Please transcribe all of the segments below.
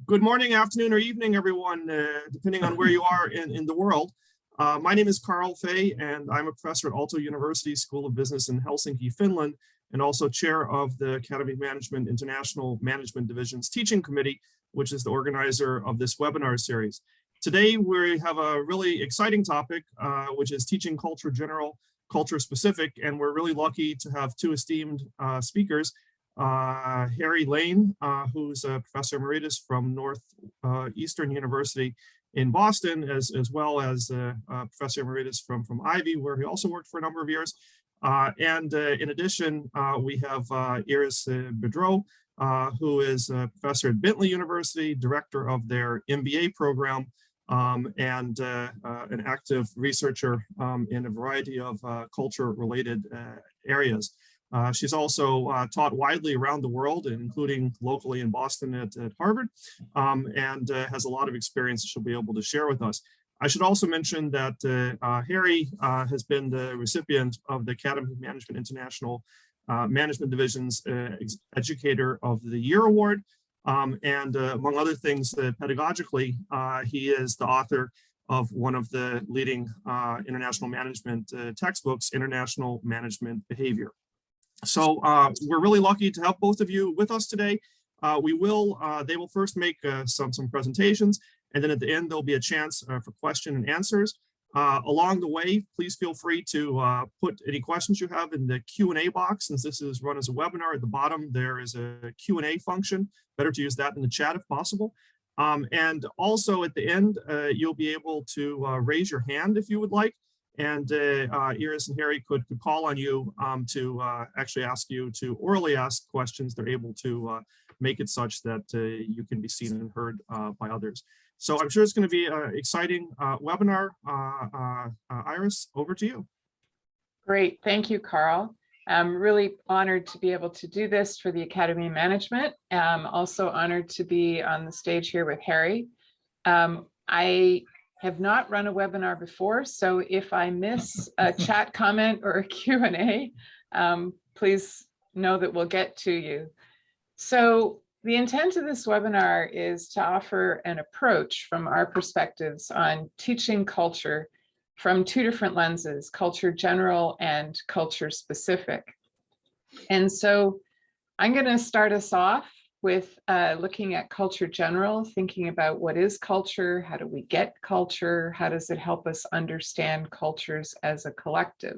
Good morning, afternoon, or evening, everyone, depending on where you are in the world. My name is Carl Fay, and I'm a professor at Aalto University School of Business in Helsinki, Finland, and also chair of the Academy of Management International Management Division's Teaching Committee, which is the organizer of this webinar series. Today, we have a really exciting topic, which is teaching culture general, culture specific, and we're really lucky to have two esteemed speakers. Harry Lane, who's a professor emeritus from Northeastern University in Boston, as well as a professor emeritus from Ivy, where he also worked for a number of years. And in addition, we have Iris Berdrow, who is a professor at Bentley University, director of their MBA program, and an active researcher in a variety of culture-related areas. She's also taught widely around the world, including locally in Boston at Harvard, and has a lot of experience she'll be able to share with us. I should also mention that Harry has been the recipient of the Academy of Management International Management Division's Educator of the Year Award. And among other things, pedagogically, he is the author of one of the leading international management textbooks, International Management Behavior. So we're really lucky to have both of you with us today. They will first make some presentations, and then at the end, there'll be a chance for question and answers. Along the way, please feel free to put any questions you have in the Q&A box. Since this is run as a webinar, at the bottom, there is a Q&A function. Better to use that in the chat if possible. And also at the end, you'll be able to raise your hand if you would like. And Iris and Harry could call on you to actually ask you to orally ask questions. They're able to make it such that you can be seen and heard by others. So I'm sure it's going to be an exciting webinar. Iris, over to you. Great. Thank you, Carl. I'm really honored to be able to do this for the Academy of Management. I'm also honored to be on the stage here with Harry. I have not run a webinar before, so if I miss a chat comment or a Q&A, please know that we'll get to you. So the intent of this webinar is to offer an approach from our perspectives on teaching culture from two different lenses, culture general and culture specific. And so I'm going to start us off with looking at culture general, thinking about what is culture, how do we get culture, how does it help us understand cultures as a collective.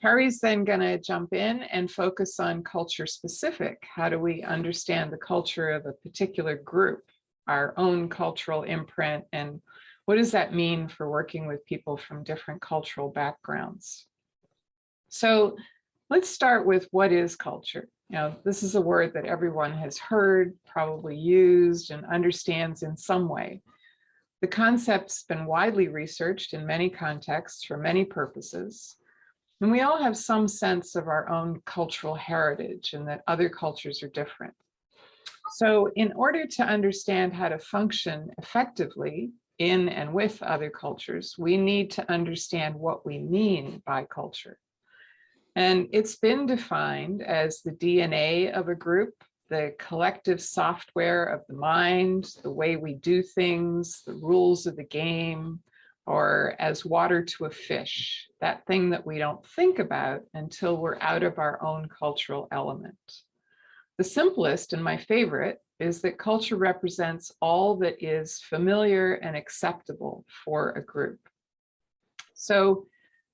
Harry's then going to jump in and focus on culture specific. How do we understand the culture of a particular group, our own cultural imprint, and what does that mean for working with people from different cultural backgrounds? So let's start with what is culture. You know, this is a word that everyone has heard, probably used, and understands in some way. The concept's been widely researched in many contexts for many purposes. And we all have some sense of our own cultural heritage and that other cultures are different. So in order to understand how to function effectively in and with other cultures, we need to understand what we mean by culture. And it's been defined as the DNA of a group, the collective software of the mind, the way we do things, the rules of the game, or as water to a fish, that thing that we don't think about until we're out of our own cultural element. The simplest and my favorite is that culture represents all that is familiar and acceptable for a group. So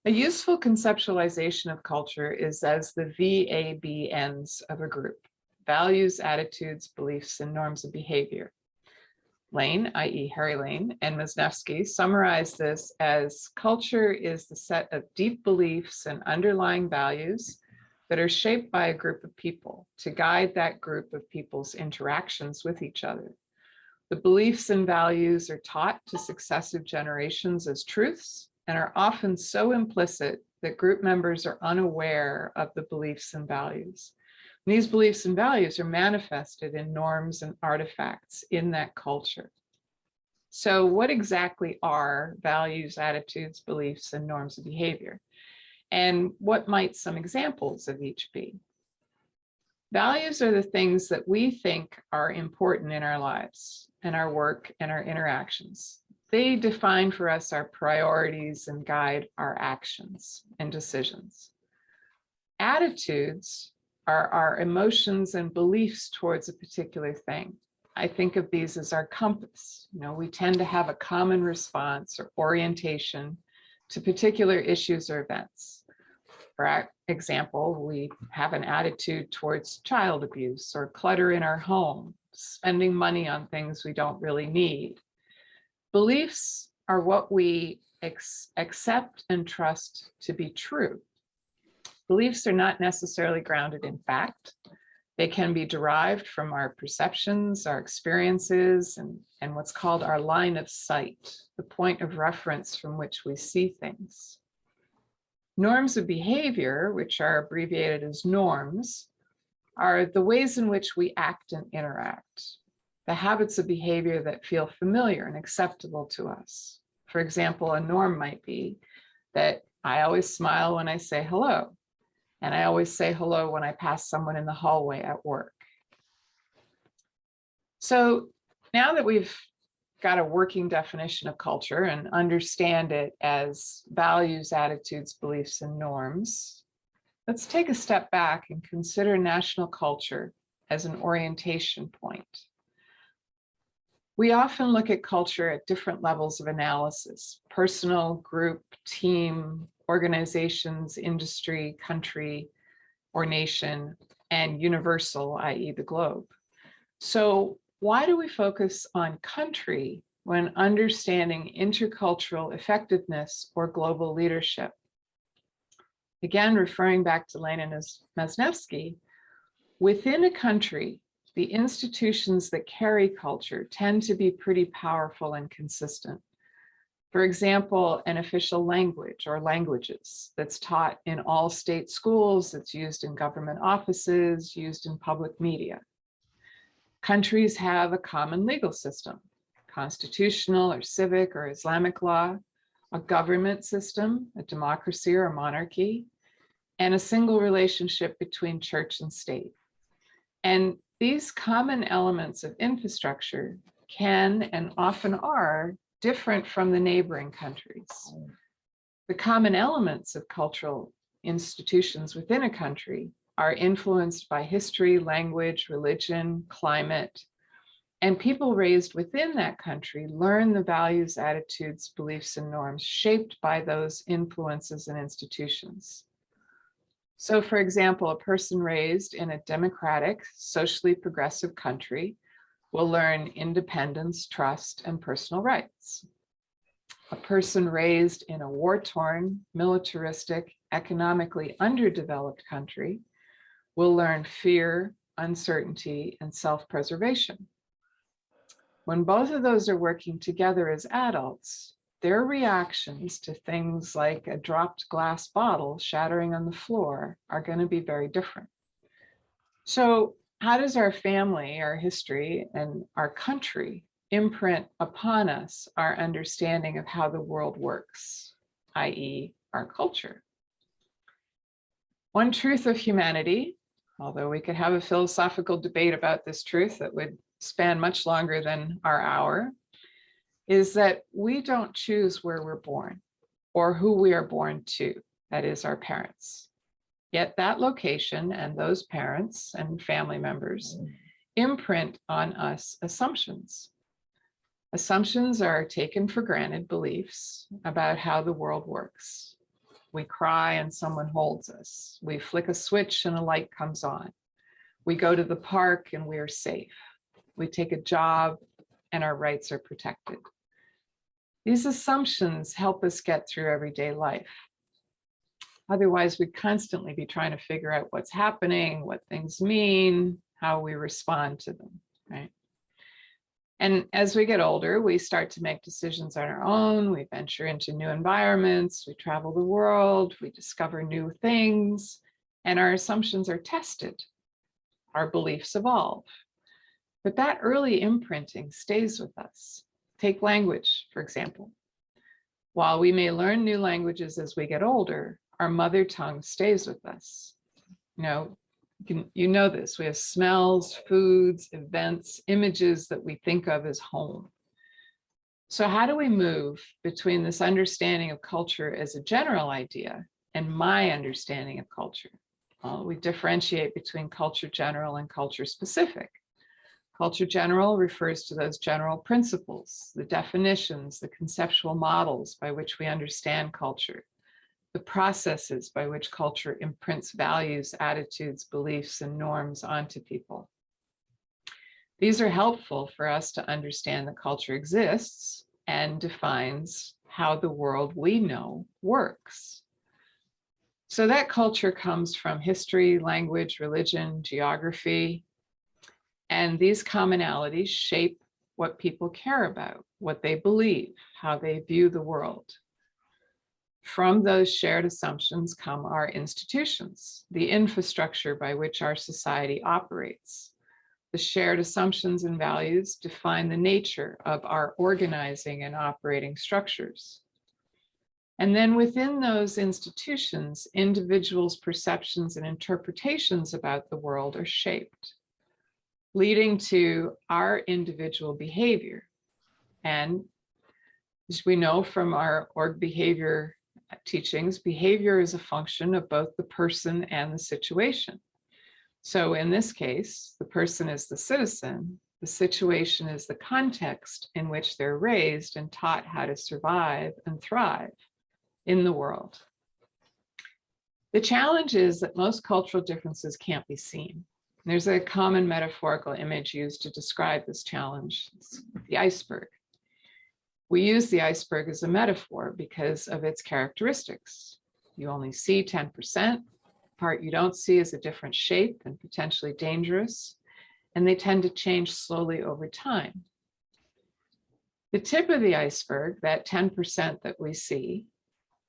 a useful conceptualization of culture is as the VABNs of a group: values, attitudes, beliefs, and norms of behavior. Lane, i.e. Harry Lane, and Wisniewski summarize this as culture is the set of deep beliefs and underlying values that are shaped by a group of people to guide that group of people's interactions with each other. The beliefs and values are taught to successive generations as truths and are often so implicit that group members are unaware of the beliefs and values. And these beliefs and values are manifested in norms and artifacts in that culture. So what exactly are values, attitudes, beliefs, and norms of behavior? And what might some examples of each be? Values are the things that we think are important in our lives and our work and our interactions. They define for us our priorities and guide our actions and decisions. Attitudes are our emotions and beliefs towards a particular thing. I think of these as our compass. We tend to have a common response or orientation to particular issues or events. For example, we have an attitude towards child abuse or clutter in our home, spending money on things we don't really need. Beliefs are what we accept and trust to be true. Beliefs are not necessarily grounded in fact. They can be derived from our perceptions, our experiences, and what's called our line of sight, the point of reference from which we see things. Norms of behavior, which are abbreviated as norms, are the ways in which we act and interact, the habits of behavior that feel familiar and acceptable to us. For example, a norm might be that I always smile when I say hello, and I always say hello when I pass someone in the hallway at work. So now that we've got a working definition of culture and understand it as values, attitudes, beliefs, and norms, let's take a step back and consider national culture as an orientation point. We often look at culture at different levels of analysis: personal, group, team, organizations, industry, country, or nation, and universal, i.e. the globe. So why do we focus on country when understanding intercultural effectiveness or global leadership? Again, referring back to Lena Masnevsky, within a country, the institutions that carry culture tend to be pretty powerful and consistent. For example, an official language or languages that's taught in all state schools, that's used in government offices, used in public media. Countries have a common legal system, constitutional or civic or Islamic law, a government system, a democracy or a monarchy, and a single relationship between church and state. And these common elements of infrastructure can and often are different from the neighboring countries. The common elements of cultural institutions within a country are influenced by history, language, religion, climate, and people raised within that country learn the values, attitudes, beliefs, and norms shaped by those influences and institutions. So, for example, a person raised in a democratic, socially progressive country will learn independence, trust, and personal rights. A person raised in a war-torn, militaristic, economically underdeveloped country will learn fear, uncertainty, and self-preservation. When both of those are working together as adults, their reactions to things like a dropped glass bottle shattering on the floor are going to be very different. So, how does our family, our history, and our country imprint upon us our understanding of how the world works, i.e., our culture? One truth of humanity, although we could have a philosophical debate about this truth that would span much longer than our hour, is that we don't choose where we're born or who we are born to, that is, our parents. Yet that location and those parents and family members imprint on us assumptions. Assumptions are taken for granted beliefs about how the world works. We cry and someone holds us. We flick a switch and a light comes on. We go to the park and we are safe. We take a job and our rights are protected. These assumptions help us get through everyday life. Otherwise, we'd constantly be trying to figure out what's happening, what things mean, how we respond to them, right? And as we get older, we start to make decisions on our own. We venture into new environments. We travel the world. We discover new things. And our assumptions are tested. Our beliefs evolve. But that early imprinting stays with us. Take language, for example. While we may learn new languages as we get older, our mother tongue stays with us. You know this, we have smells, foods, events, images that we think of as home. So how do we move between this understanding of culture as a general idea and my understanding of culture? Well, we differentiate between culture general and culture specific. Culture general refers to those general principles, the definitions, the conceptual models by which we understand culture, the processes by which culture imprints values, attitudes, beliefs, and norms onto people. These are helpful for us to understand that culture exists and defines how the world we know works. So that culture comes from history, language, religion, geography, and these commonalities shape what people care about, what they believe, how they view the world. From those shared assumptions come our institutions, the infrastructure by which our society operates. The shared assumptions and values define the nature of our organizing and operating structures. And then within those institutions, individuals' perceptions and interpretations about the world are shaped, leading to our individual behavior. And as we know from our org behavior teachings, behavior is a function of both the person and the situation. So in this case, the person is the citizen, the situation is the context in which they're raised and taught how to survive and thrive in the world. The challenge is that most cultural differences can't be seen. There's a common metaphorical image used to describe this challenge, it's the iceberg. We use the iceberg as a metaphor because of its characteristics. You only see 10%. The part you don't see is a different shape and potentially dangerous, and they tend to change slowly over time. The tip of the iceberg, that 10% that we see,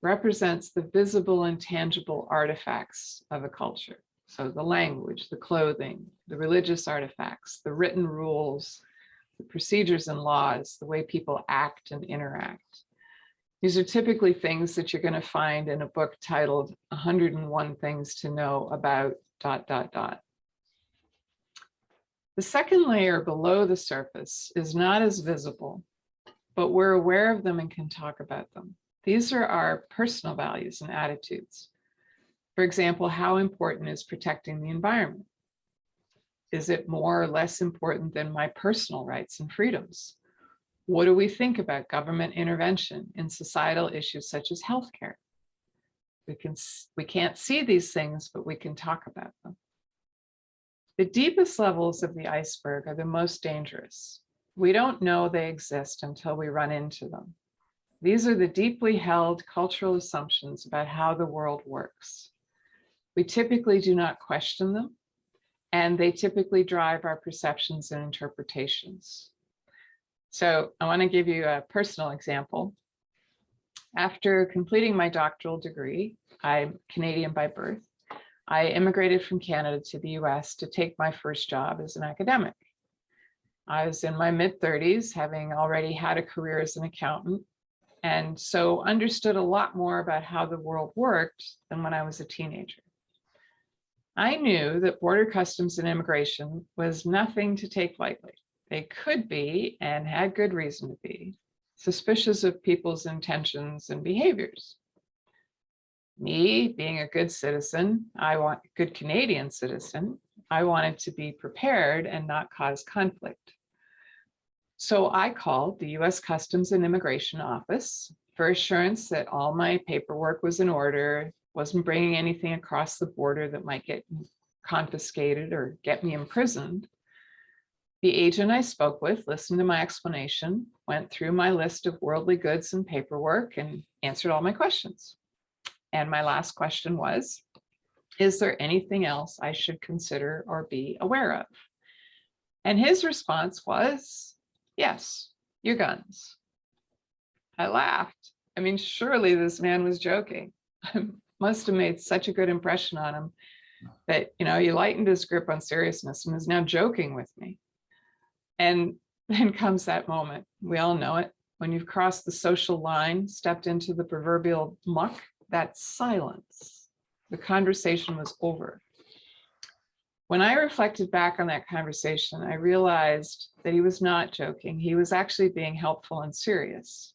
represents the visible and tangible artifacts of a culture. So the language, the clothing, the religious artifacts, the written rules, the procedures and laws, the way people act and interact. These are typically things that you're going to find in a book titled 101 Things to Know About ... The second layer below the surface is not as visible, but we're aware of them and can talk about them. These are our personal values and attitudes. For example, how important is protecting the environment? Is it more or less important than my personal rights and freedoms? What do we think about government intervention in societal issues such as healthcare? We can't see these things, but we can talk about them. The deepest levels of the iceberg are the most dangerous. We don't know they exist until we run into them. These are the deeply held cultural assumptions about how the world works. We typically do not question them, and they typically drive our perceptions and interpretations. So I want to give you a personal example. After completing my doctoral degree, I'm Canadian by birth. I immigrated from Canada to the US to take my first job as an academic. I was in my mid-30s, having already had a career as an accountant, and so understood a lot more about how the world worked than when I was a teenager. I knew that border customs and immigration was nothing to take lightly. They could be, and had good reason to be, suspicious of people's intentions and behaviors. Me, being a good citizen, good Canadian citizen, I wanted to be prepared and not cause conflict. So I called the US Customs and Immigration Office for assurance that all my paperwork was in order, wasn't bringing anything across the border that might get confiscated or get me imprisoned. The agent I spoke with listened to my explanation, went through my list of worldly goods and paperwork, and answered all my questions. And my last question was, is there anything else I should consider or be aware of? And his response was, yes, your guns. I laughed. I mean, surely this man was joking. Must have made such a good impression on him that, he lightened his grip on seriousness and is now joking with me. And then comes that moment. We all know it. When you've crossed the social line, stepped into the proverbial muck, that silence. The conversation was over. When I reflected back on that conversation, I realized that he was not joking. He was actually being helpful and serious.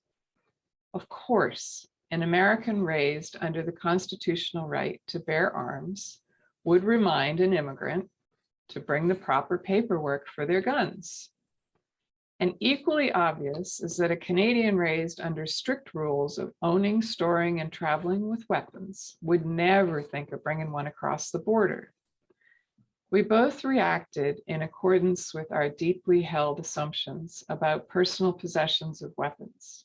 Of course, an American raised under the constitutional right to bear arms would remind an immigrant to bring the proper paperwork for their guns. And equally obvious is that a Canadian raised under strict rules of owning, storing, and traveling with weapons would never think of bringing one across the border. We both reacted in accordance with our deeply held assumptions about personal possessions of weapons.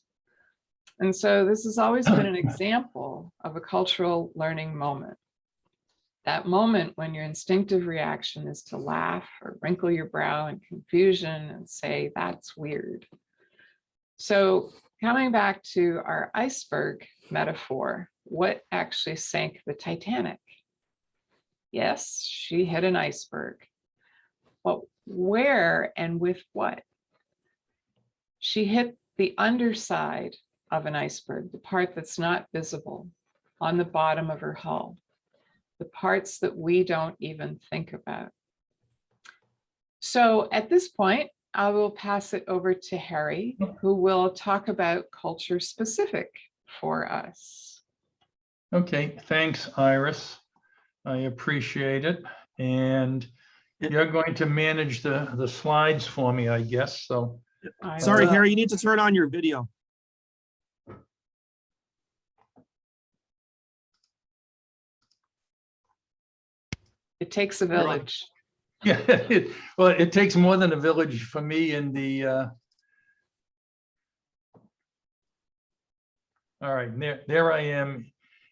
And so this has always been an example of a cultural learning moment. That moment when your instinctive reaction is to laugh or wrinkle your brow in confusion and say, that's weird. So coming back to our iceberg metaphor, what actually sank the Titanic? Yes, she hit an iceberg. But where and with what? She hit the underside of an iceberg, the part that's not visible on the bottom of her hull, the parts that we don't even think about. So at this point, I will pass it over to Harry, who will talk about culture specific for us. Okay, thanks, Iris. I appreciate it. And you're going to manage the slides for me, I guess. So Sorry, Harry, you need to turn on your video. It takes a village. yeah, well, it takes more than a village for me in the. All right, there I am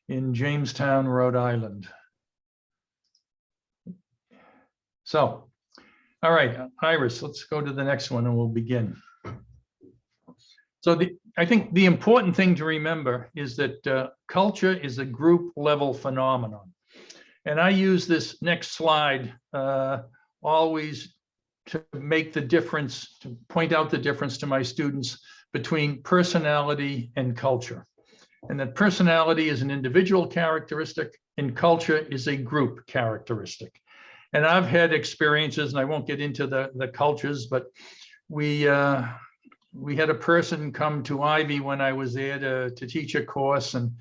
in Jamestown, Rhode Island. So, all right, Iris, let's go to the next one and we'll begin. So I think the important thing to remember is that culture is a group level phenomenon. And I use this next slide always to make the difference, to point out the difference to my students between personality and culture. And that personality is an individual characteristic and culture is a group characteristic. And I've had experiences, and I won't get into the cultures, but we had a person come to Ivy when I was there to teach a course, and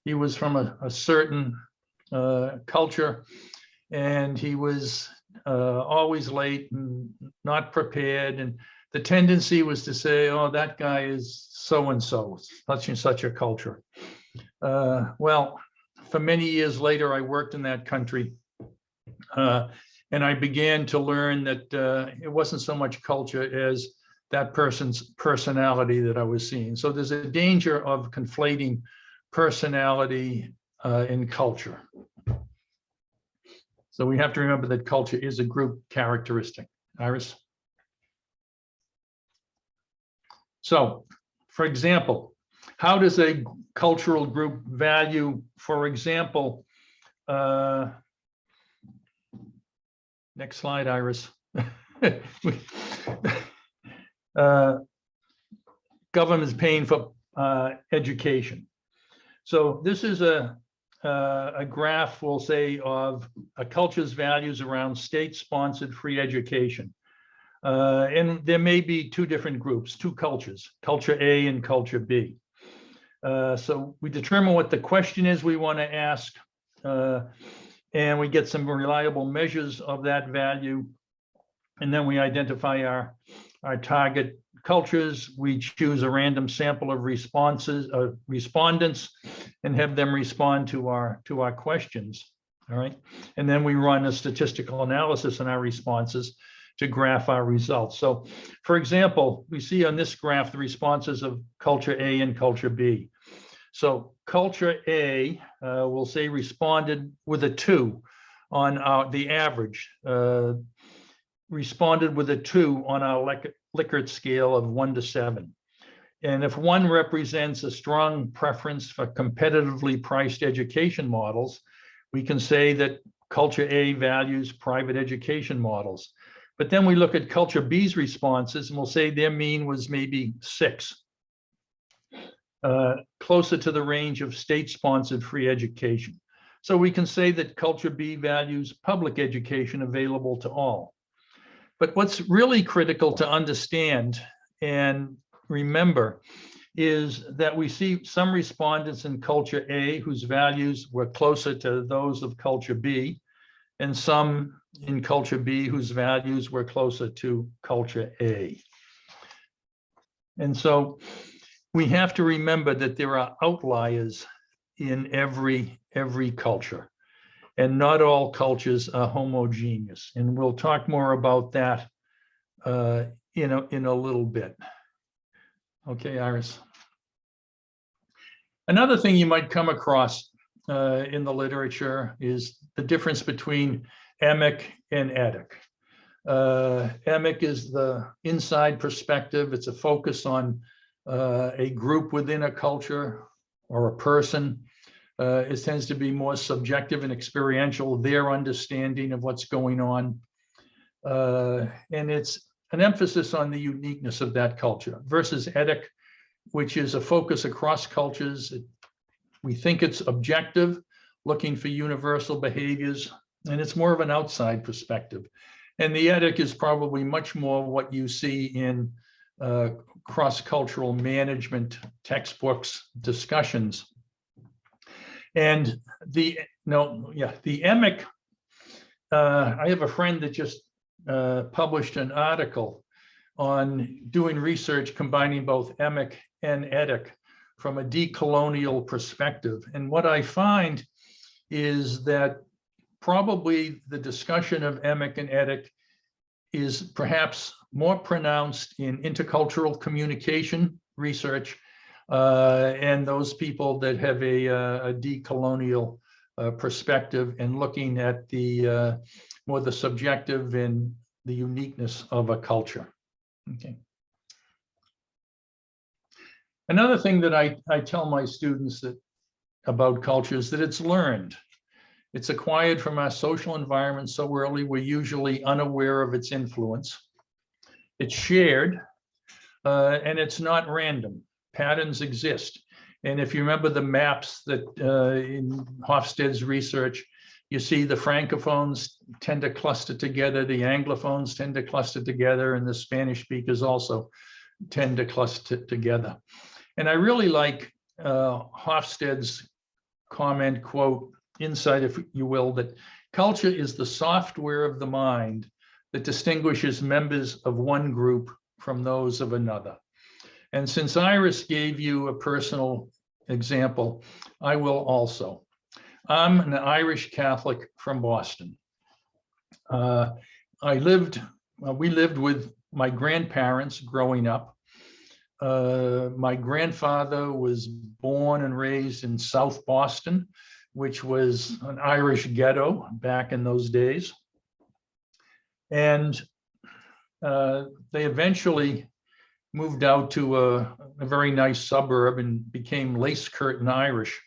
he was from a certain culture, and he was always late and not prepared. And the tendency was to say, oh, that guy is so-and-so, such and such a culture. Well, for many years later, I worked in that country. And I began to learn that it wasn't so much culture as that person's personality that I was seeing. So there's a danger of conflating personality and culture. So we have to remember that culture is a group characteristic. Iris? So, for example, how does a cultural group value, for example, next slide, Iris. Government's paying for education. So this is a graph, we'll say, of a culture's values around state-sponsored free education. And there may be two different groups, two cultures, culture A and culture B. So we determine what the question is we want to ask, and we get some reliable measures of that value. And then we identify our target cultures. We choose a random sample of respondents and have them respond to our questions. All right. And then we run a statistical analysis on our responses to graph our results. So, for example, we see on this graph the responses of culture A and culture B. So culture A, we'll say, responded with a 2 on the average, responded with a 2 on our Likert scale of 1 to 7. And if 1 represents a strong preference for competitively priced education models, we can say that culture A values private education models. But then we look at culture B's responses and we'll say their mean was maybe 6. Closer to the range of state-sponsored free education. So we can say that culture B values public education available to all. But what's really critical to understand and remember is that we see some respondents in culture A whose values were closer to those of culture B, and some in culture B whose values were closer to culture A. And so we have to remember that there are outliers in every culture, and not all cultures are homogeneous. And we'll talk more about that in a little bit. Okay, Iris. Another thing you might come across in the literature is the difference between emic and etic. Emic is the inside perspective. It's a focus on a group within a culture or a person. It tends to be more subjective and experiential, their understanding of what's going on. And it's an emphasis on the uniqueness of that culture versus etic, which is a focus across cultures. We think it's objective, looking for universal behaviors, and it's more of an outside perspective. And the etic is probably much more what you see in cross-cultural management textbooks, discussions. And the emic, I have a friend that just published an article on doing research combining both emic and etic from a decolonial perspective. And what I find is that probably the discussion of emic and etic is perhaps more pronounced in intercultural communication research and those people that have a decolonial perspective and looking at the more the subjective and the uniqueness of a culture. Okay. Another thing that I tell my students about culture is that it's learned. It's acquired from our social environment so early, we're usually unaware of its influence. It's shared, and it's not random. Patterns exist. And if you remember the maps that in Hofstede's research, you see the Francophones tend to cluster together, the Anglophones tend to cluster together, and the Spanish speakers also tend to cluster together. And I really like Hofstede's comment, quote, insight, if you will, that culture is the software of the mind that distinguishes members of one group from those of another. And since Iris gave you a personal example, I will also. I'm an Irish Catholic from Boston. We lived with my grandparents growing up. My grandfather was born and raised in South Boston, which was an Irish ghetto back in those days. And they eventually moved out to a very nice suburb and became lace curtain Irish,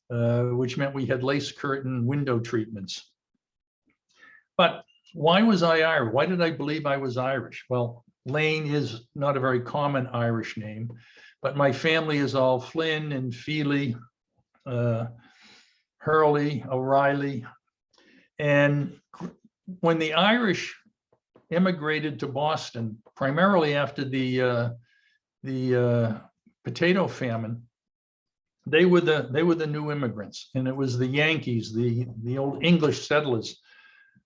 which meant we had lace curtain window treatments. But why was I Irish? Why did I believe I was Irish? Well, Lane is not a very common Irish name, but my family is all Flynn and Feely, Hurley, O'Reilly. And when the Irish immigrated to Boston, primarily after the potato famine, they were the new immigrants, and it was the Yankees, the old English settlers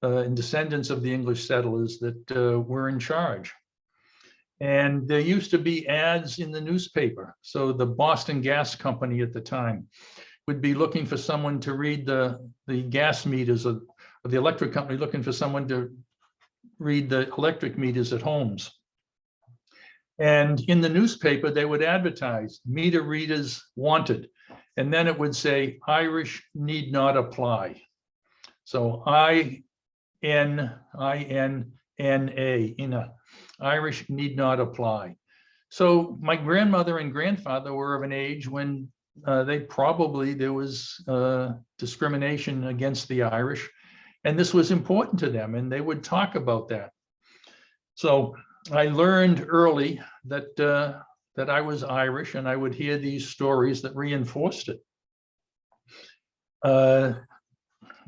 and descendants of the English settlers that were in charge. And there used to be ads in the newspaper. So the Boston Gas Company at the time would be looking for someone to read the gas meters, or the electric company looking for someone to read the electric meters at homes. And in the newspaper, they would advertise meter readers wanted. And then it would say, Irish need not apply. So I-N-I-N-N-A, Irish need not apply. So my grandmother and grandfather were of an age when there was discrimination against the Irish. And this was important to them, and they would talk about that. So I learned early that I was Irish, and I would hear these stories that reinforced it.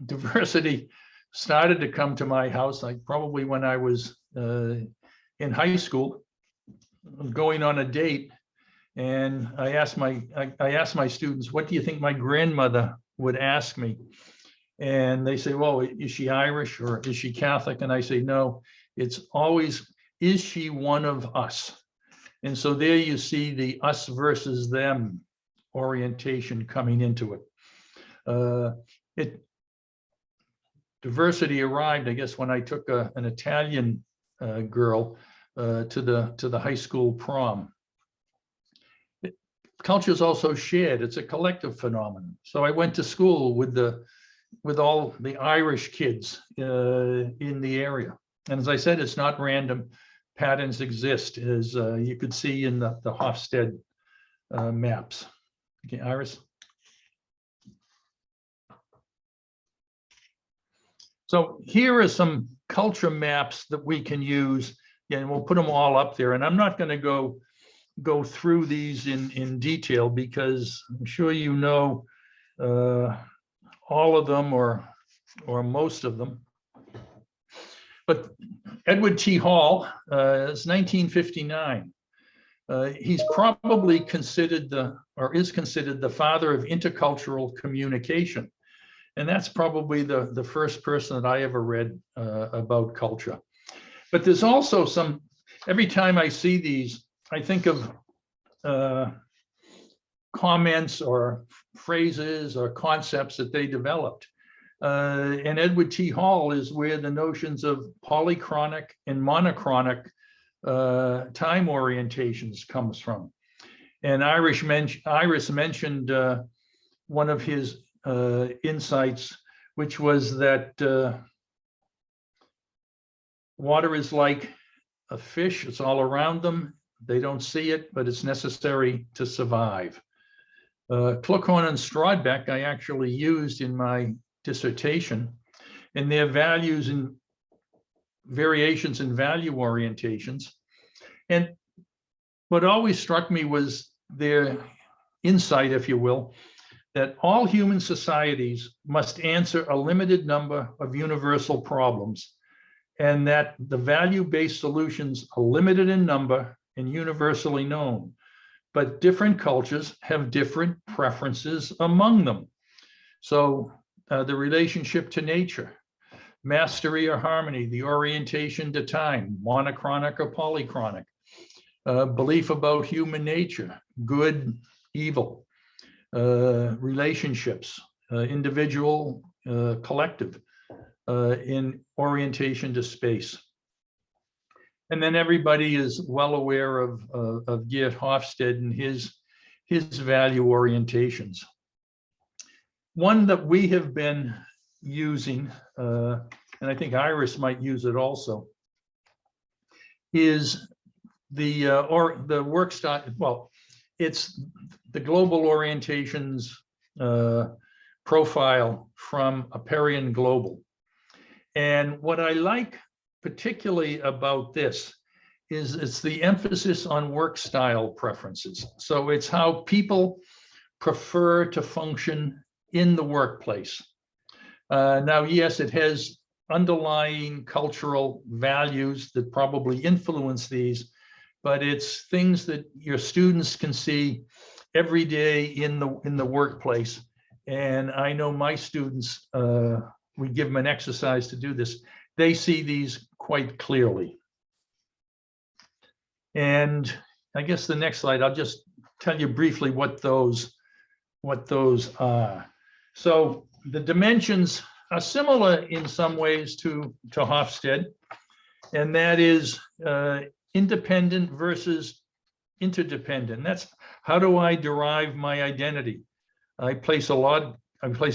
diversity started to come to my house, like probably when I was in high school, going on a date. And I asked my students, what do you think my grandmother would ask me? And they say, well, is she Irish or is she Catholic? And I say, no, it's always, is she one of us? And so there you see the us versus them orientation coming into it. Diversity arrived, I guess, when I took an Italian girl to the high school prom. Culture is also shared. It's a collective phenomenon. So I went to school with all the Irish kids in the area. And as I said, it's not random. Patterns exist, as you could see in the Hofstede maps. Okay, Iris. So here are some culture maps that we can use, and we'll put them all up there. And I'm not going to go through these in detail because I'm sure you know all of them or most of them. But Edward T. Hall is 1959. He's probably considered is considered the father of intercultural communication. And that's probably the first person that I ever read about culture. But there's also some, every time I see these, I think of comments or phrases or concepts that they developed. And Edward T. Hall is where the notions of polychronic and monochronic time orientations comes from. And Iris mentioned one of his insights, which was that water is like a fish. It's all around them. They don't see it, but it's necessary to survive. Kluckhorn and Strodbeck I actually used in my dissertation, and their values and variations in value orientations. And what always struck me was their insight, if you will, that all human societies must answer a limited number of universal problems, and that the value-based solutions are limited in number and universally known, but different cultures have different preferences among them. So the relationship to nature, mastery or harmony, the orientation to time, monochronic or polychronic, belief about human nature, good, evil, relationships, individual, collective, in orientation to space. And then everybody is well aware of Geert Hofstede and his value orientations. One that we have been using, and I think Iris might use it also, is the work style. Well, it's the global orientations profile from Aperian Global. And what I like particularly about this is it's the emphasis on work style preferences. So it's how people prefer to function in the workplace. Now, yes, it has underlying cultural values that probably influence these, but it's things that your students can see every day in the workplace. And I know my students, we give them an exercise to do this. They see these quite clearly. And I guess the next slide, I'll just tell you briefly what those are. So the dimensions are similar in some ways to Hofstede, and that is independent versus interdependent. That's how do I derive my identity? I place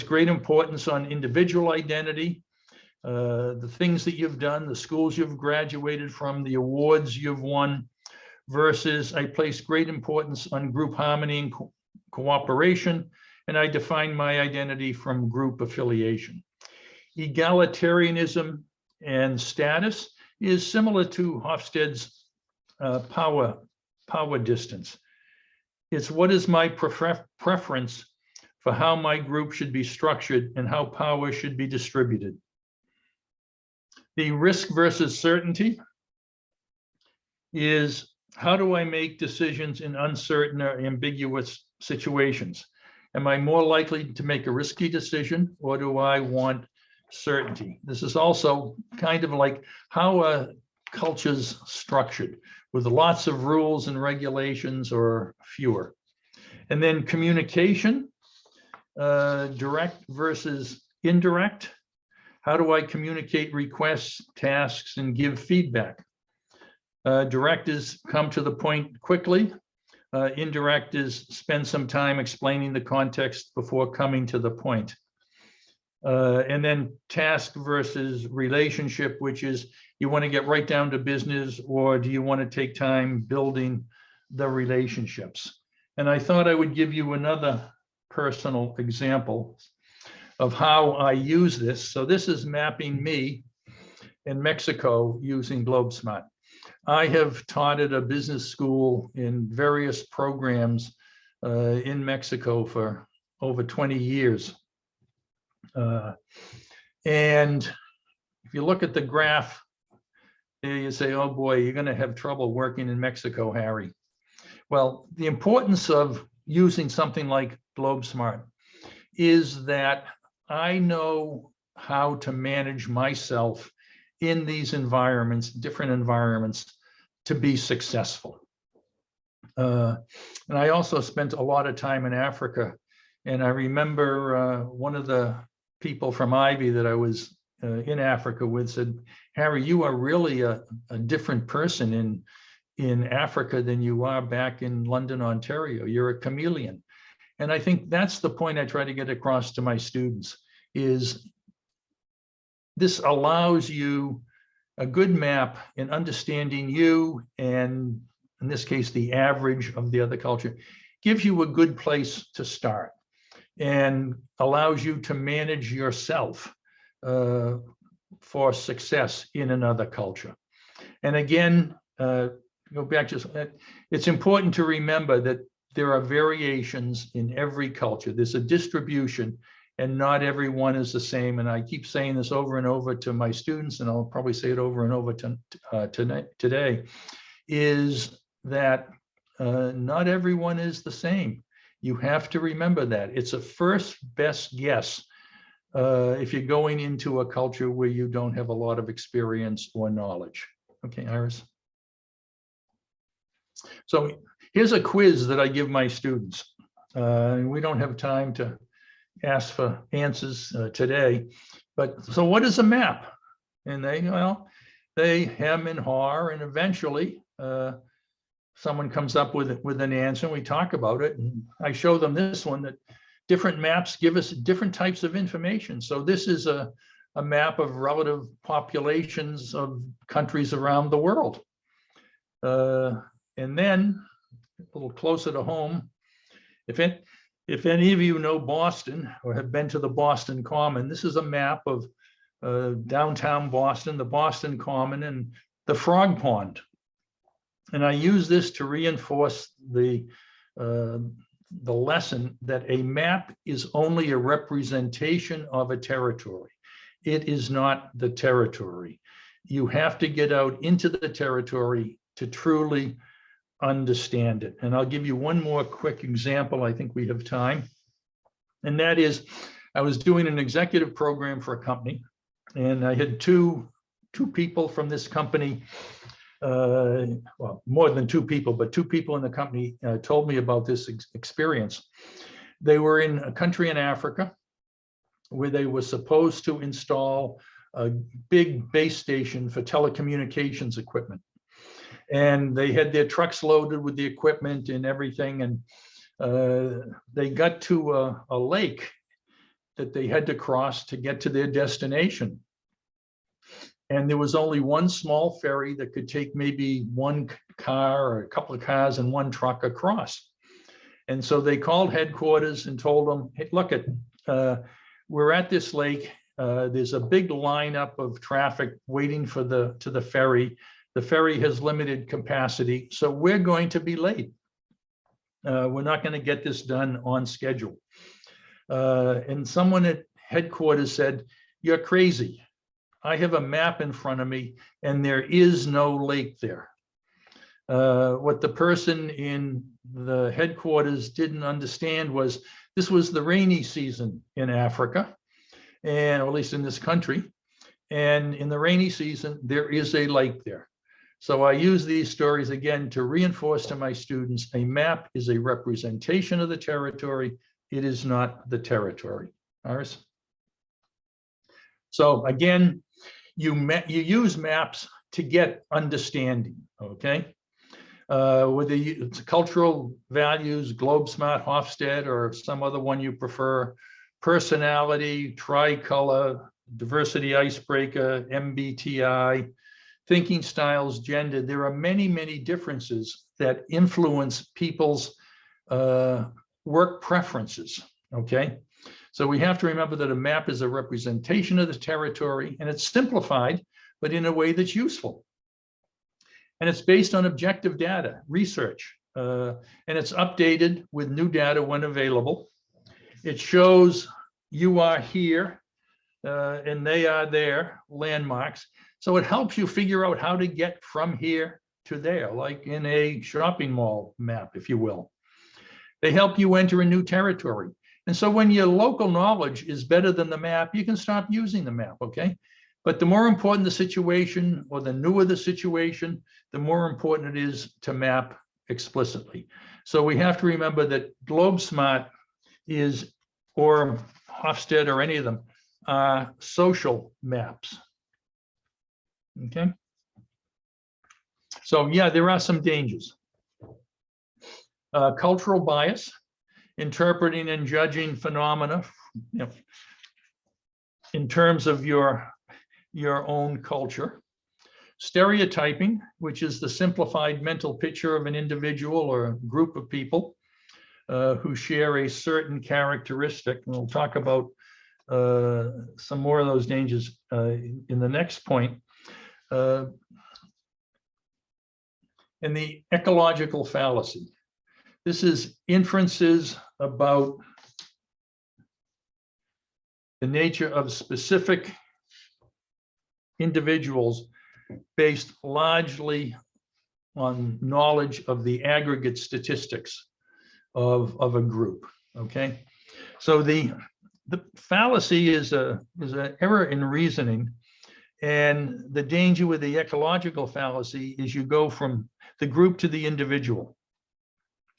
great importance on individual identity, the things that you've done, the schools you've graduated from, the awards you've won, versus I place great importance on group harmony and cooperation, and I define my identity from group affiliation. Egalitarianism and status is similar to Hofstede's power distance. It's what is my preference for how my group should be structured and how power should be distributed. The risk versus certainty is, how do I make decisions in uncertain or ambiguous situations? Am I more likely to make a risky decision, or do I want certainty? This is also kind of like how a culture's structured, with lots of rules and regulations or fewer. And then communication, direct versus indirect. How do I communicate requests, tasks, and give feedback? Direct is come to the point quickly. Indirect is spend some time explaining the context before coming to the point. And then task versus relationship, which is, you want to get right down to business, or do you want to take time building the relationships? And I thought I would give you another personal example of how I use this. So this is mapping me in Mexico using GlobeSmart. I have taught at a business school in various programs in Mexico for over 20 years. And if you look at the graph, you say, oh boy, you're going to have trouble working in Mexico, Harry. Well, the importance of using something like GlobeSmart is that I know how to manage myself in these environments, different environments, to be successful. And I also spent a lot of time in Africa. And I remember one of the people from Ivy that I was in Africa with said, Harry, you are really a different person in Africa than you are back in London, Ontario. You're a chameleon. And I think that's the point I try to get across to my students, is this allows you a good map in understanding you, and in this case, the average of the other culture, gives you a good place to start and allows you to manage yourself for success in another culture. And again, go back to, it's important to remember that there are variations in every culture. There's a distribution, and not everyone is the same. And I keep saying this over and over to my students, and I'll probably say it over and over today, is that not everyone is the same. You have to remember that. It's a first best guess if you're going into a culture where you don't have a lot of experience or knowledge. Okay, Iris. So here's a quiz that I give my students. We don't have time to ask for answers today, but so what is a map? And they hem and haw, and eventually someone comes up with an answer, and we talk about it. And I show them this one, that different maps give us different types of information. So this is a map of relative populations of countries around the world. And then a little closer to home, if any of you know Boston or have been to the Boston Common, this is a map of downtown Boston, the Boston Common, and the Frog Pond. And I use this to reinforce the lesson that a map is only a representation of a territory. It is not the territory. You have to get out into the territory to truly understand it. And I'll give you one more quick example. I think we have time. And that is, I was doing an executive program for a company, and I had two people from this company, well, more than two people, but two people in the company told me about this experience. They were in a country in Africa where they were supposed to install a big base station for telecommunications equipment. And they had their trucks loaded with the equipment and everything. And they got to a lake that they had to cross to get to their destination. And there was only one small ferry that could take maybe one car or a couple of cars and one truck across. And so they called headquarters and told them, hey, look, we're at this lake. There's a big lineup of traffic waiting for the ferry. The ferry has limited capacity, so we're going to be late. We're not going to get this done on schedule. And someone at headquarters said, "You're crazy. I have a map in front of me and there is no lake there." What the person in the headquarters didn't understand was this was the rainy season in Africa, and or at least in this country. And in the rainy season, there is a lake there. So I use these stories again to reinforce to my students, a map is a representation of the territory. It is not the territory. Iris? So again, you use maps to get understanding, okay? Whether it's cultural values, Globe Smart, Hofstede, or some other one you prefer, personality, tricolor, diversity icebreaker, MBTI, thinking styles, gender. There are many, many differences that influence people's work preferences, okay? So we have to remember that a map is a representation of the territory, and it's simplified, but in a way that's useful. And it's based on objective data, research, and it's updated with new data when available. It shows you are here and they are there, landmarks. So it helps you figure out how to get from here to there, like in a shopping mall map, if you will. They help you enter a new territory. And so when your local knowledge is better than the map, you can stop using the map, okay? But the more important the situation, or the newer the situation, the more important it is to map explicitly. So we have to remember that Globe Smart is, or Hofstede, or any of them, social maps. Okay. So yeah, there are some dangers. Cultural bias, interpreting and judging phenomena, in terms of your own culture. Stereotyping, which is the simplified mental picture of an individual or a group of people who share a certain characteristic. And we'll talk about some more of those dangers in the next point. And the ecological fallacy. This is inferences about the nature of specific individuals based largely on knowledge of the aggregate statistics of a group, okay? So the fallacy is an error in reasoning, and the danger with the ecological fallacy is you go from the group to the individual.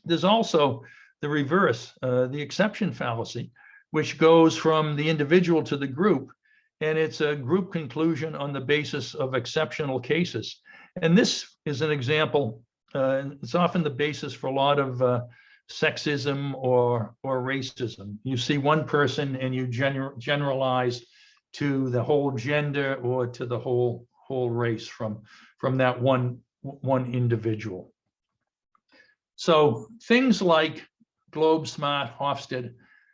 There's also the reverse, the exception fallacy, which goes from the individual to the group, and it's a group conclusion on the basis of exceptional cases. And this is an example, it's often the basis for a lot of sexism or racism. You see one person and you generalize to the whole gender or to the whole race from that one individual. So things like Globe Smart, Hofstede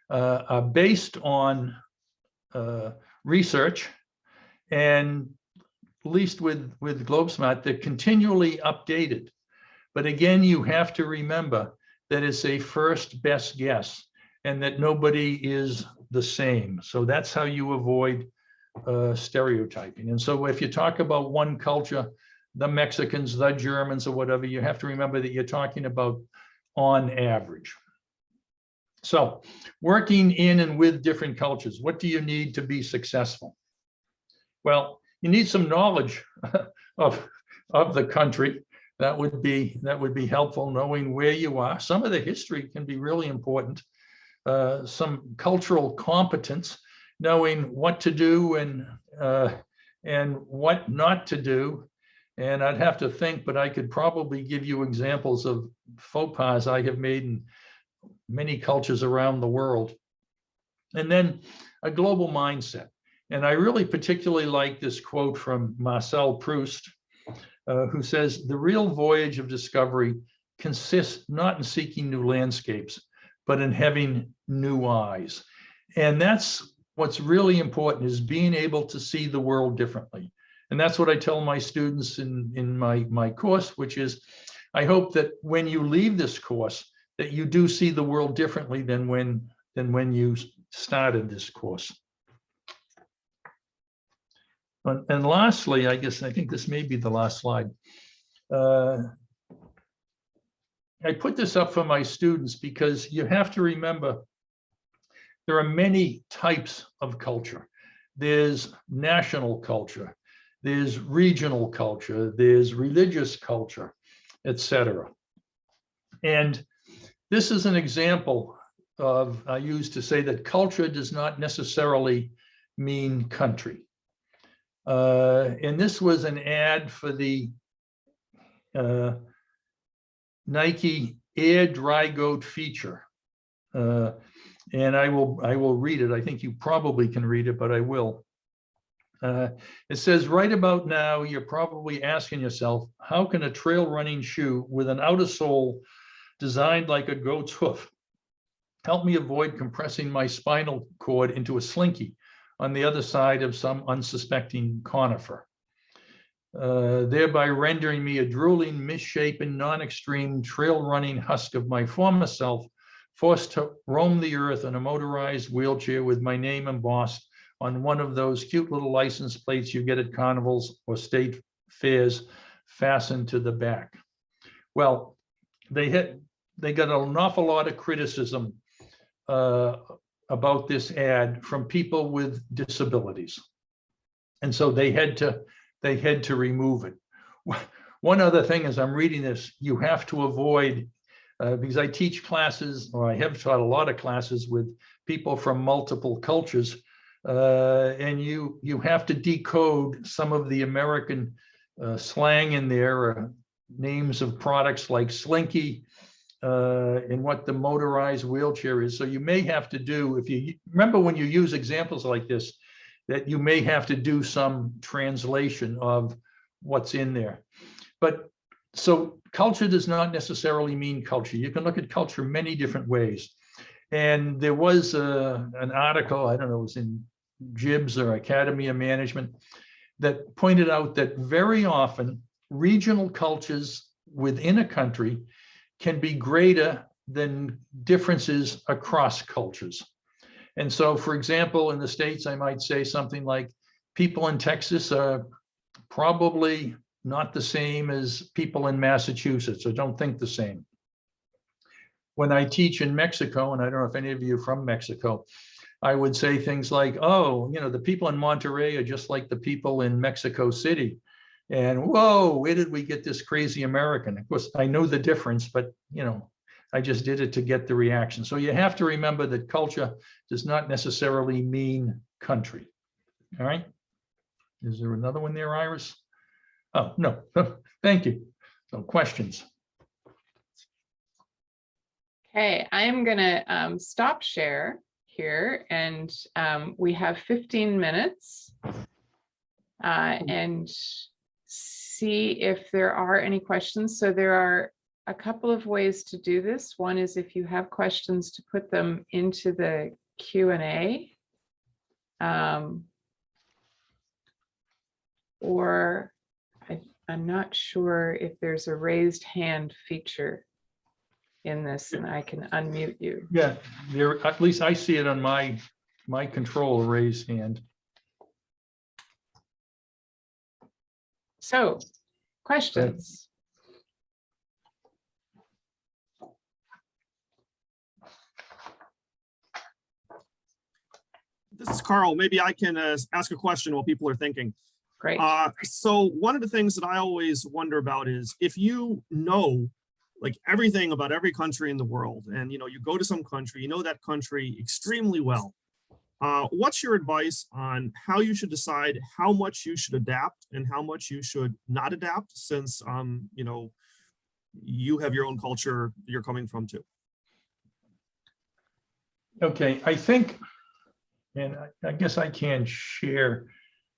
are based on research, and at least with Globe Smart, they're continually updated. But again, you have to remember that it's a first best guess and that nobody is the same. So that's how you avoid stereotyping. And so if you talk about one culture, the Mexicans, the Germans, or whatever, you have to remember that you're talking about on average. So working in and with different cultures, what do you need to be successful? Well, you need some knowledge of the country. That would be helpful, knowing where you are. Some of the history can be really important. Some cultural competence, knowing what to do and what not to do. And I'd have to think, but I could probably give you examples of faux pas I have made in many cultures around the world. And then a global mindset. And I really particularly like this quote from Marcel Proust, who says, "The real voyage of discovery consists not in seeking new landscapes, but in having new eyes." And that's what's really important, is being able to see the world differently. And that's what I tell my students in my course, which is, I hope that when you leave this course, that you do see the world differently than when you started this course. And lastly, I think this may be the last slide. I put this up for my students because you have to remember there are many types of culture. There's national culture, there's regional culture, there's religious culture, etc. And this is an example of, I used to say that culture does not necessarily mean country. And this was an ad for the Nike Air Dry Goat feature. And I will read it. I think you probably can read it, but I will. It says, right about now, you're probably asking yourself, how can a trail running shoe with an outer sole designed like a goat's hoof help me avoid compressing my spinal cord into a slinky on the other side of some unsuspecting conifer, thereby rendering me a drooling, misshapen, non-extreme trail running husk of my former self, forced to roam the earth in a motorized wheelchair with my name embossed on one of those cute little license plates you get at carnivals or state fairs fastened to the back. Well, they got an awful lot of criticism about this ad from people with disabilities. And so they had to remove it. One other thing as I'm reading this, you have to avoid, because I teach classes, or I have taught a lot of classes with people from multiple cultures, and you have to decode some of the American slang in there, names of products like Slinky, and what the motorized wheelchair is. So you may have to do, if you remember when you use examples like this, that you may have to do some translation of what's in there. But so culture does not necessarily mean culture. You can look at culture many different ways. And there was an article, I don't know, it was in Jibs or Academy of Management, that pointed out that very often regional cultures within a country can be greater than differences across cultures. And so, for example, in the States, I might say something like, people in Texas are probably not the same as people in Massachusetts, or don't think the same. When I teach in Mexico, and I don't know if any of you are from Mexico, I would say things like, oh, the people in Monterrey are just like the people in Mexico City. And whoa, where did we get this crazy American? Of course, I know the difference, but I just did it to get the reaction. So you have to remember that culture does not necessarily mean country. All right. Is there another one there, Iris? Oh, no. Thank you. So questions. Okay, I'm going to stop share here, and we have 15 minutes and see if there are any questions. So there are a couple of ways to do this. One is if you have questions, to put them into the Q&A, or I'm not sure if there's a raised hand feature in this, and I can unmute you. Yeah, there, at least I see it on my control, raised hand. So, questions? This is Carl. Maybe I can ask a question while people are thinking. Great. So one of the things that I always wonder about is, if you know like everything about every country in the world, and you go to some country, you know that country extremely well, what's your advice on how you should decide how much you should adapt and how much you should not adapt, since you have your own culture you're coming from too? Okay, I think, and I guess I can share,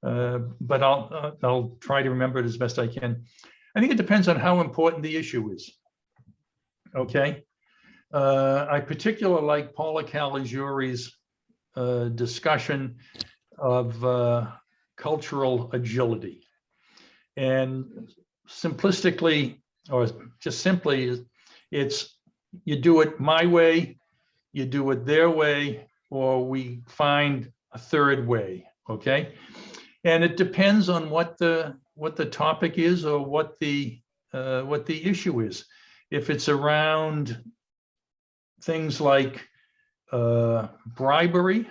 but I'll try to remember it as best I can. I think it depends on how important the issue is. Okay, I particularly like Paula Caligiuri's discussion of cultural agility, and simplistically, or just simply, it's you do it my way, you do it their way, or we find a third way, okay? And it depends on what the topic is or what the issue is. If it's around things like bribery,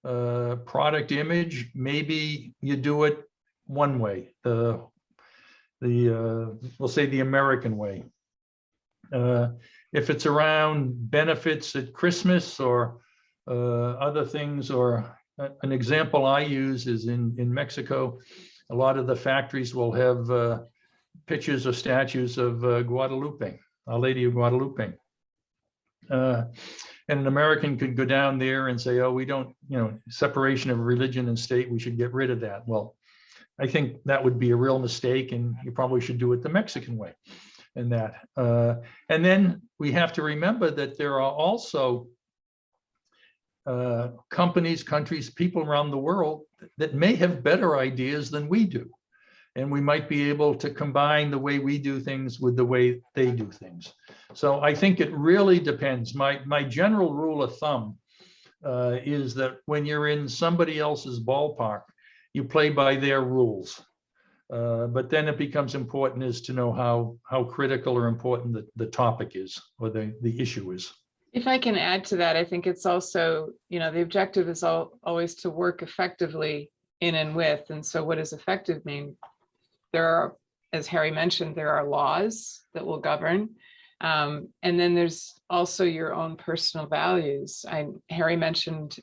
product image, maybe you do it one way, we'll say the American way. If it's around benefits at Christmas or other things, or an example I use is in Mexico, a lot of the factories will have pictures or statues of Guadalupe, Our Lady of Guadalupe. And an American could go down there and say, oh, we don't, separation of religion and state, we should get rid of that. Well, I think that would be a real mistake, and you probably should do it the Mexican way in that. And then we have to remember that there are also companies, countries, people around the world that may have better ideas than we do. And we might be able to combine the way we do things with the way they do things. So I think it really depends. My general rule of thumb is that when you're in somebody else's ballpark, you play by their rules. But then it becomes important is to know how critical or important the topic is, or the issue is. If I can add to that, I think it's also, the objective is always to work effectively in and with. And so what does effective mean? There are, as Harry mentioned, there are laws that will govern. And then there's also your own personal values. Harry mentioned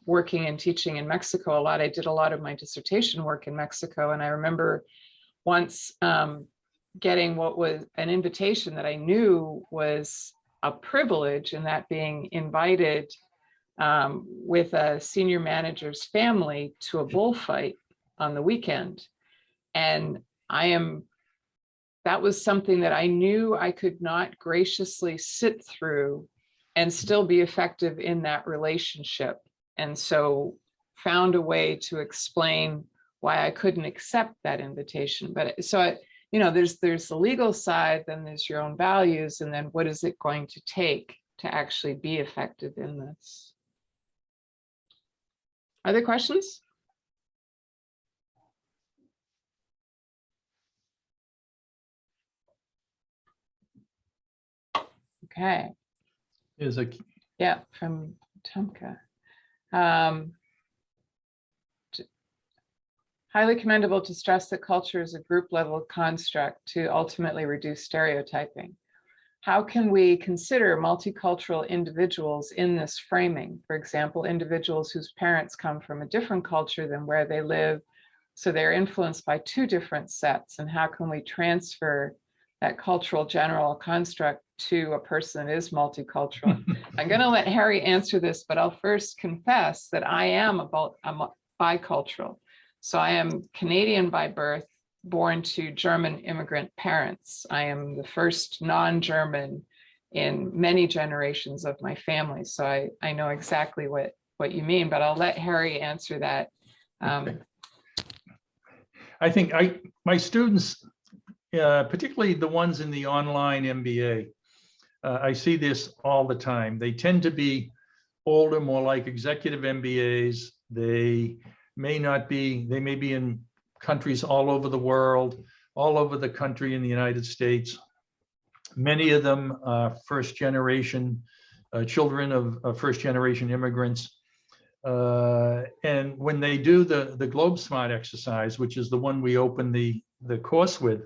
working and teaching in Mexico a lot. I did a lot of my dissertation work in Mexico. And I remember once getting what was an invitation that I knew was a privilege, and that being invited with a senior manager's family to a bullfight on the weekend. And that was something that I knew I could not graciously sit through and still be effective in that relationship. And so found a way to explain why I couldn't accept that invitation. But so, there's the legal side, then there's your own values, and then what is it going to take to actually be effective in this? Other questions? Okay. Is a Yeah, from Tomka. Highly commendable to stress that culture is a group level construct to ultimately reduce stereotyping. How can we consider multicultural individuals in this framing? For example, individuals whose parents come from a different culture than where they live, so they're influenced by two different sets, and how can we transfer that cultural general construct to a person that is multicultural? I'm going to let Harry answer this, but I'll first confess that I am I'm bicultural. So I am Canadian by birth, born to German immigrant parents. I am the first non-German in many generations of my family. So I know exactly what you mean, but I'll let Harry answer that. I think my students, particularly the ones in the online MBA, I see this all the time. They tend to be older, more like executive MBAs. They may be in countries all over the world, all over the country in the United States. Many of them are first generation children of first generation immigrants. And when they do the Globe Smart exercise, which is the one we open the course with,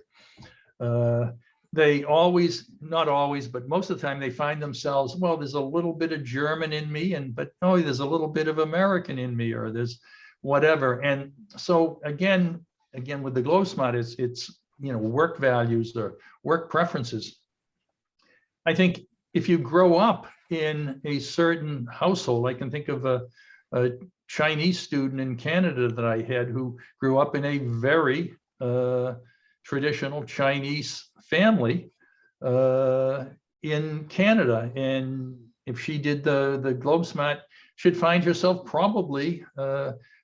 they always, not always, but most of the time they find themselves, well, there's a little bit of German in me, but oh, there's a little bit of American in me, or there's whatever. And so again with the Globe Smart, it's work values or work preferences. I think if you grow up in a certain household, I can think of a Chinese student in Canada that I had who grew up in a very traditional Chinese family in Canada. And if she did the Globe Smart, she'd find herself probably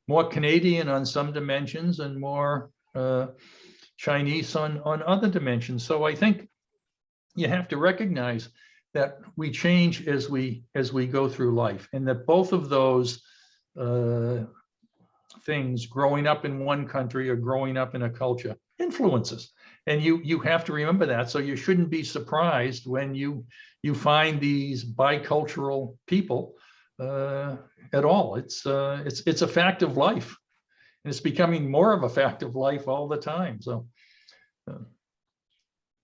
more Canadian on some dimensions and more Chinese on other dimensions. So I think you have to recognize that we change as we go through life, and that both of those things, growing up in one country or growing up in a culture, influences. And you have to remember that. So you shouldn't be surprised when you find these bicultural people at all. It's a fact of life, and it's becoming more of a fact of life all the time. So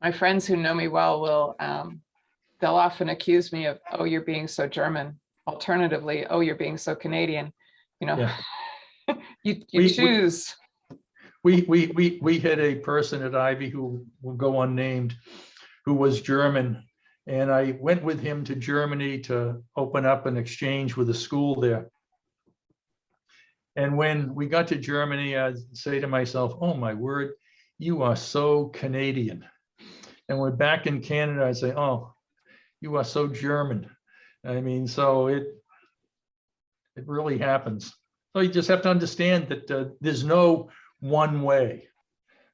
my friends who know me well will they'll often accuse me of, oh, you're being so German. Alternatively, oh, you're being so Canadian. You know, yeah. you choose. We had a person at Ivy who will go unnamed, who was German, and I went with him to Germany to open up an exchange with a school there. And when we got to Germany, I'd say to myself, oh my word, you are so Canadian. And we're back in Canada, I say, oh, you are so German. I mean, so it really happens. So you just have to understand that there's no one way.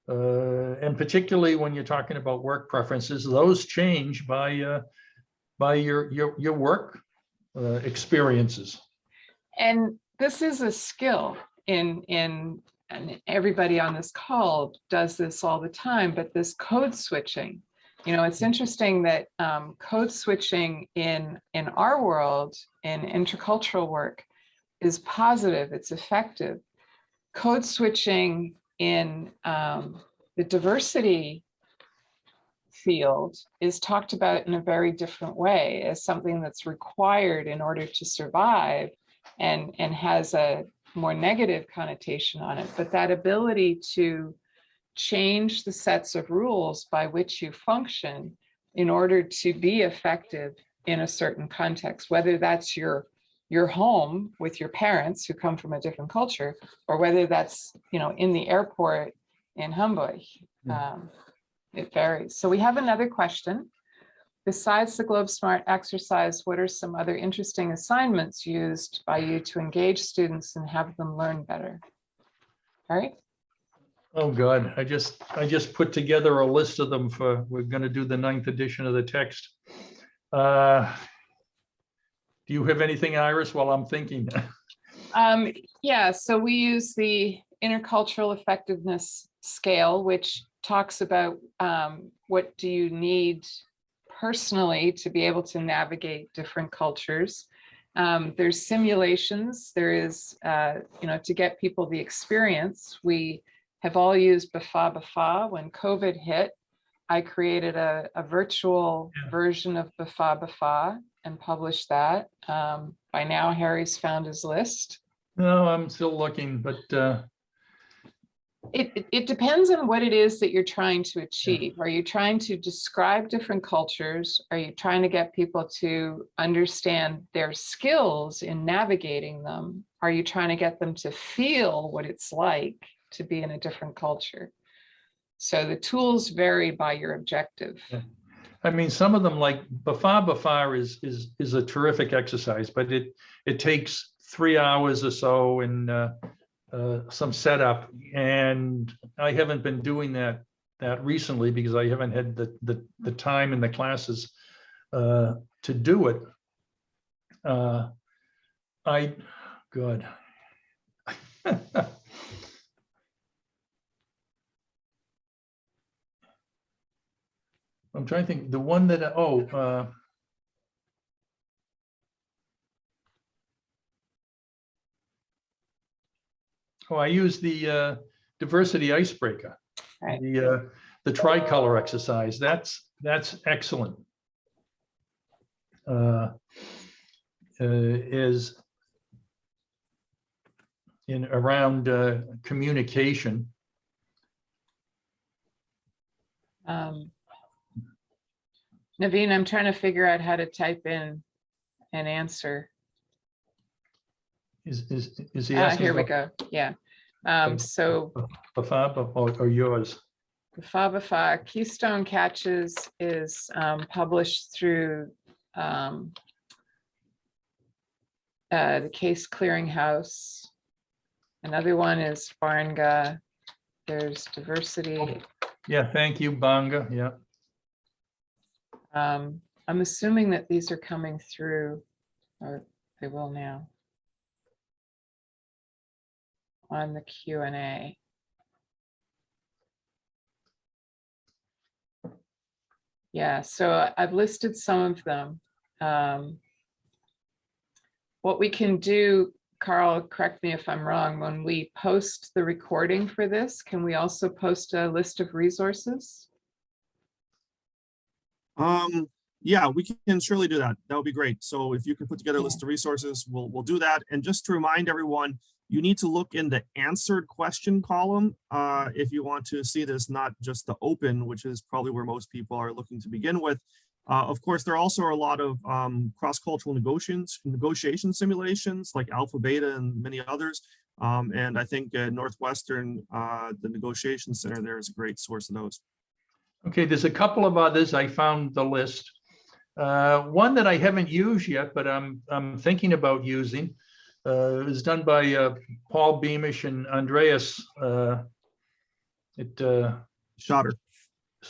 And particularly when you're talking about work preferences, those change by your work experiences. And this is a skill and everybody on this call does this all the time, but this code switching, you know, it's interesting that code switching in our world, in intercultural work, is positive, it's effective. Code switching in the diversity field is talked about in a very different way, as something that's required in order to survive, and has a more negative connotation on it. But that ability to change the sets of rules by which you function in order to be effective in a certain context, whether that's your home with your parents who come from a different culture, or whether that's, you know, in the airport in Hamburg. It varies. So we have another question. Besides the Globe Smart exercise, what are some other interesting assignments used by you to engage students and have them learn better? All right. Oh God, I just put together a list of them we're going to do the 9th edition of the text. Do you have anything, Iris, while I'm thinking? Yeah, so we use the intercultural effectiveness scale, which talks about what do you need personally to be able to navigate different cultures. There's simulations. There is, you know, to get people the experience. We have all used Bafa when COVID hit. I created a virtual version of Bafa and published that. By now, Harry's found his list. No, I'm still looking, but it depends on what it is that you're trying to achieve. Are you trying to describe different cultures? Are you trying to get people to understand their skills in navigating them? Are you trying to get them to feel what it's like to be in a different culture? So the tools vary by your objective. Yeah. I mean, some of them, like Bafa is a terrific exercise, but it takes 3 hours or so and some setup, and I haven't been doing that recently because I haven't had the time in the classes to do it. Good. I'm trying to think, the one that, I use the diversity icebreaker, Right. The tricolor exercise. That's excellent. Is in around communication. Naveen, I'm trying to figure out how to type in an answer. Is he asking? Here we go. Yeah. So Bafa or yours? Bafa Keystone Catches is published through the Case Clearinghouse. Another one is Barnga. There's diversity. Yeah, thank you, Banga. Yeah. I'm assuming that these are coming through, or they will now, on the Q&A. Yeah, so I've listed some of them. What we can do, Carl, correct me if I'm wrong, when we post the recording for this, can we also post a list of resources? Yeah, we can surely do that. That would be great. So if you can put together a list of resources, we'll do that. And just to remind everyone, you need to look in the answered question column if you want to see this, not just the open, which is probably where most people are looking to begin with. Of course, there also are a lot of cross-cultural negotiation simulations like Alpha Beta and many others. And I think Northwestern, the negotiation center there is a great source of those. Okay, there's a couple of others. I found the list. One that I haven't used yet, but I'm thinking about using. It was done by Paul Beamish and Andreas Schotter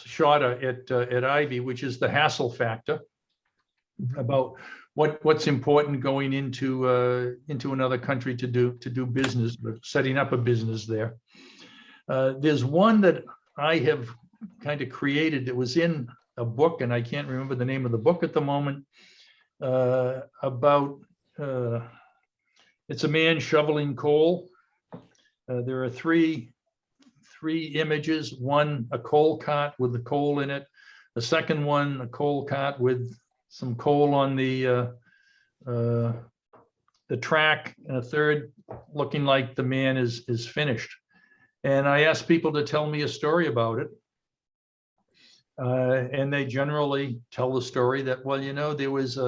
at Ivy, which is the hassle factor, about what's important going into another country to do business, setting up a business there. There's one that I have kind of created that was in a book, and I can't remember the name of the book at the moment, about it's a man shoveling coal. There are three images. One, a coal cart with the coal in it. The second one, a coal cart with some coal on the track, and a third looking like the man is finished. And I asked people to tell me a story about it. And they generally tell the story that, well, you know, there was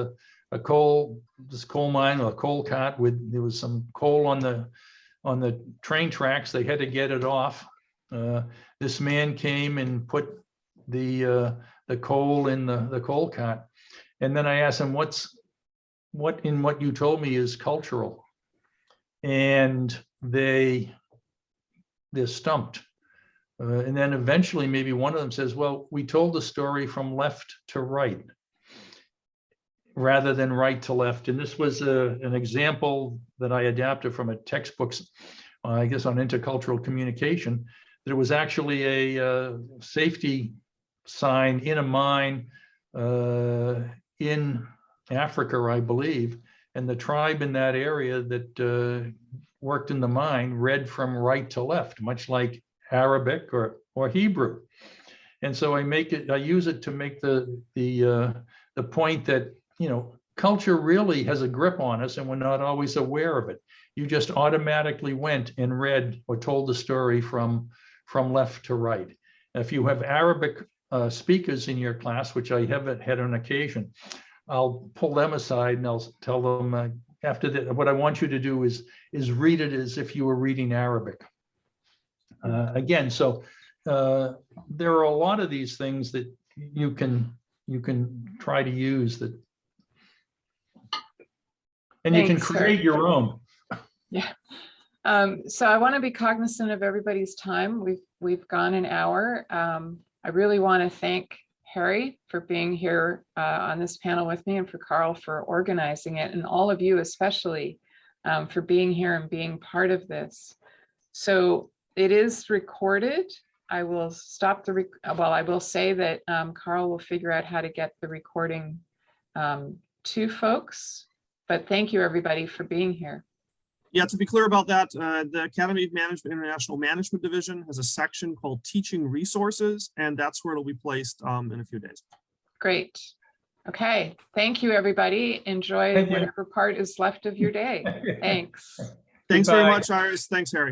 this coal mine or a coal cart there was some coal on the train tracks. They had to get it off. This man came and put the coal in the coal cart. And then I asked him, what in what you told me is cultural? And they're stumped. And then eventually maybe one of them says, well, we told the story from left to right rather than right to left. And this was an example that I adapted from a textbook, I guess, on intercultural communication. That it was actually a safety sign in a mine in Africa, I believe. And the tribe in that area that worked in the mine read from right to left, much like Arabic or Hebrew. And so I use it to make the point that, you know, culture really has a grip on us and we're not always aware of it. You just automatically went and read or told the story from left to right. If you have Arabic speakers in your class, which I haven't had on occasion, I'll pull them aside and I'll tell them after that, what I want you to do is read it as if you were reading Arabic. Again, so there are a lot of these things that you can try to use that, and you can create your own. Yeah. So I want to be cognizant of everybody's time. We've gone an hour. I really want to thank Harry for being here on this panel with me, and for Carl for organizing it, and all of you especially for being here and being part of this. So it is recorded. I will stop I will say that Carl will figure out how to get the recording to folks, but thank you everybody for being here. Yeah, to be clear about that, the Academy of Management International Management Division has a section called Teaching Resources, and that's where it'll be placed in a few days. Great. Okay. Thank you, everybody. Enjoy whatever part is left of your day. Thanks. Thanks very much, Iris. Thanks, Harry.